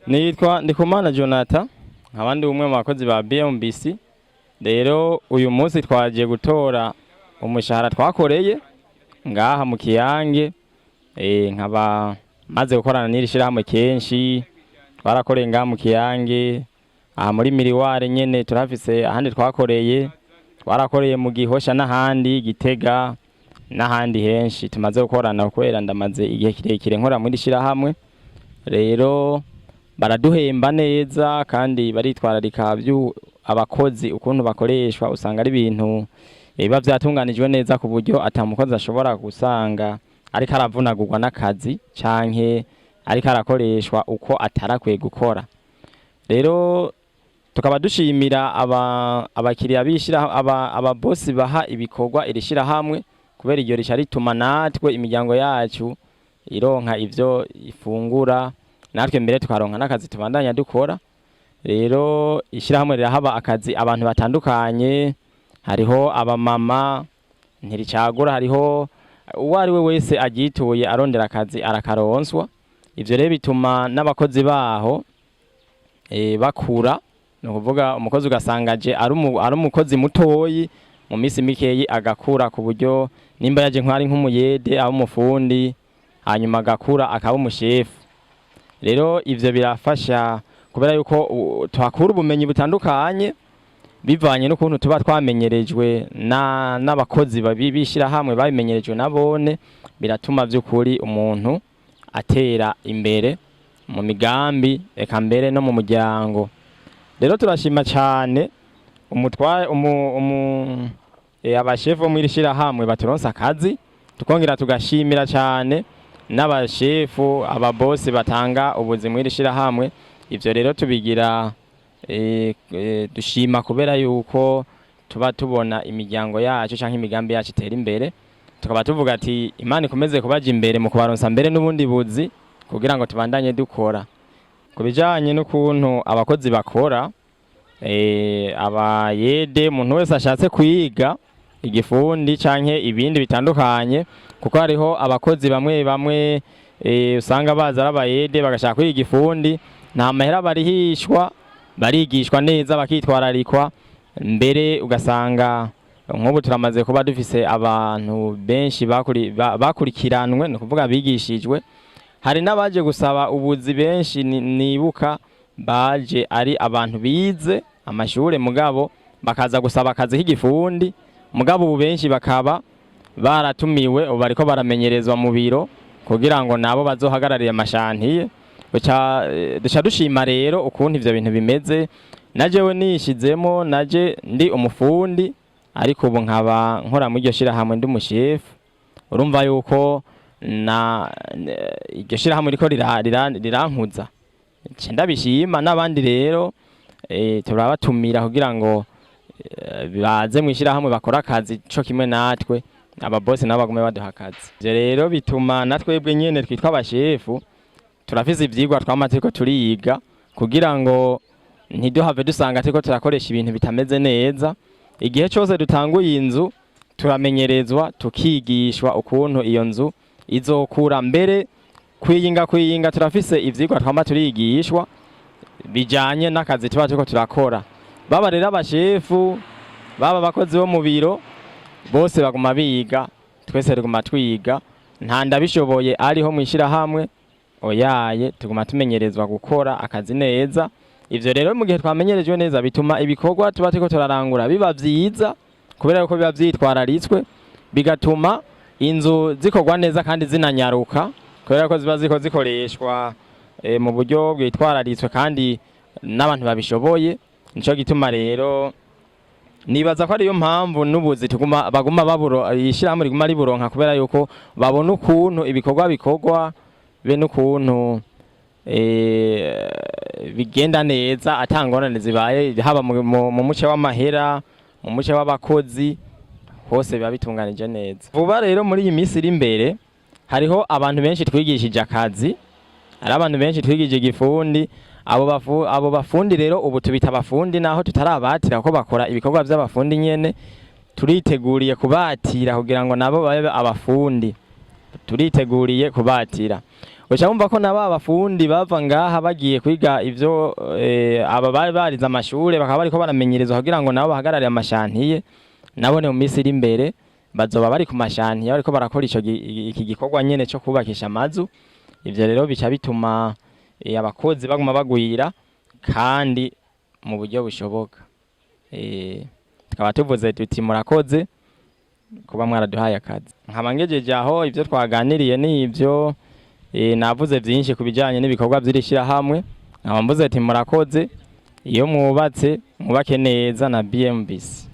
Nitwa Ndikumana Jonathan abandi umwe mu bakozi ba BMBC. Rero uyu munsi twagiye gutora umushahara twakoreye ngaha mu Kiyange. Nkaba maze gukorana n'iri shirahamwe kenshi, twarakoreye ngaha mu Kiyange, aha muri Miriware nyene turafise ahandi twakoreye, twarakoreye mu Gihosha n'ahandi Gitega n'ahandi henshi tumaze gukorana kwera ndamaze igihe kirekire nkora muri shirahamwe. Rero baraduhemba neza kandi baritwararika abakozi ukuntu bakoreshwa, usanga ari ibintu biba vyatunganijwe neza ku buryo atamukozi ashobora gusanga ariko aravunagurwa n'akazi canke ariko arakoreshwa uko atarakwiye gukora. Rero tukaba dushimira abakiriya bishira ababosi baha ibikorwa iri shirahamwe, kubera iryo rica rituma natwe imiryango yacu ironka ivyo ifungura, natwe mbere tukaronka n'akazi tubandanya dukora. Rero ishirahamwe rirahaba akazi abantu batandukanye, hariho abamama ntiricagura, hariho uwari we wese agituye arondera akazi arakaronswa. Ivyo rero bituma n'abakozi baho bakura, no kuvuga umukozi ugasangaje ari umukozi mutoyi mu misi mikeyi agakura, ku buryo nimba yaje nk'ari nk'umuyede aba umufundi hanyuma agakura akaba umushefu. Rero ivyo birafasha kubera yuko twakura ubumenyi butandukanye bivanye n'ukuntu tuba twamenyerejwe n'abakozi babishira hamwe babimenyerejwe nabone, biratuma vy'ukuri umuntu atera imbere mu migambi eka mbere no mu muryango. Rero turashima cyane abashefu bo mw'iri shirahamwe baturonsa akazi, tukongera tugashimira cyane n'abashefu ababosi batanga ubuzi mw'iri shirahamwe. Ivyo rero tubigira dushima kubera yuko tuba tubona imiryango yacu canke imigambi yacu itera imbere, tukaba tuvuga ati Imana ikomeze kubaja imbere mu kubaronsa mbere n'ubundi buzi kugira ngo tubandanye dukora. Kubijanye n'ukuntu abakozi bakora, abayede umuntu wese ashatse kwiga igifundi canke ibindi bitandukanye, kuko hariho abakozi bamwe usanga baza ari abayede bagashaka kwiga igifundi, nta mahera barihishwa, barigishwa neza bakitwararikwa. Mbere ugasanga nk'ubu turamaze kuba dufise abantu benshi bakurikiranwe, no kuvuga bigishijwe. Hari n'abaje gusaba ubuzi benshi nibuka baje ari abantu bize amashure mugabo bakaza gusaba akazi k'igifundi, mugabo ubu benshi bakaba baratumiwe, ubu bariko baramenyerezwa mu biro kugira ngo nabo bazohagararire amashantiye. Duca dushima rero ukuntu ivyo bintu bimeze. Najewe nishizemo, naje ndi umufundi ariko ubu nkaba nkora mu iryo shirahamwe ndi umushefu. Urumva yuko iryo shirahamwe riko rirankuza, ndabishima. N'abandi rero turabatumira kugira ngo baze mw'ishirahamwe bakora akazi co kimwe natwe, ababosi nabo bagume baduha akazi. Ivyo rero bituma natwebwe nyene twitwa abashefu turafise ivyigwa twamaze turiga kugira ngo ntiduhave dusanga turiko turakoresha ibintu bitameze neza. Igihe cyose dutanguye inzu turamenyerezwa, tukigishwa ukuntu iyo nzu izokura. Mbere kwiyinga turafise ivyigwa twama turigishwa bijanye n'akazi tuba turiko turakora. Baba rero abashefu, baba abakozi bo mu biro, bose baguma biga, twese tuguma twiga. Nta ndabishoboye ariho mw'ishirahamwe, oyaye tuguma tumenyerezwa gukora akazi neza. Ivyo rero mu gihe twamenyerejwe neza bituma ibikorwa tuba turiko turarangura biba vyiza, kubera yuko biba vyitwararitswe, bigatuma inzu zikorwa neza kandi zinanyaruka, kubera ko ziba ziko zikoreshwa mu buryo bwitwararitswe kandi n'abantu babishoboye. Nico gituma rero nibaza ko ariyo mpamvu n'ubuzi baguma ishirahamwe riguma riburonka, kubera yuko babona ukuntu ibikorwa bikorwa be n'ukuntu bigenda neza atangorane zibaye, haba mu muce w'amahera, mu muce w'abakozi, hose biba bitunganije neza. Vuba rero muri iyi minsi iri imbere hariho abantu benshi twigishije akazi, hari abantu benshi twigije igifundi. Abo bafundi rero ubu tubita abafundi naho tutarabatira ko bakora ibikorwa by'abafundi nyene. Turiteguriye kubatira kugira ngo nabo babe abafundi, turiteguriye kubatira. uca wumva ko naba abafundi bava ngaha bagiye kwiga ivyo aba bari barize amashure bakaba bariko baramenyerezwa kugira ngo nabo bahagarare amashantiye nabo ne mu minsi iri imbere bazoba bari ku mashantiye bariko barakora iki gikorwa nyene cyo kubakisha amazu. Ivyo rero bica bituma abakozi baguma bagwira kandi mu buryo bushoboka. Tukaba tuvuze tuti murakoze kuba mwaraduhaye akazi. Nkaba ngejeje aho ivyo twaganiriye n'ivyo navuze byinshi kubijanye n'ibikorwa by'irishira hamwe. Nkaba mvuze ati murakoze iyo mwubatse mwubake neza na BMBC.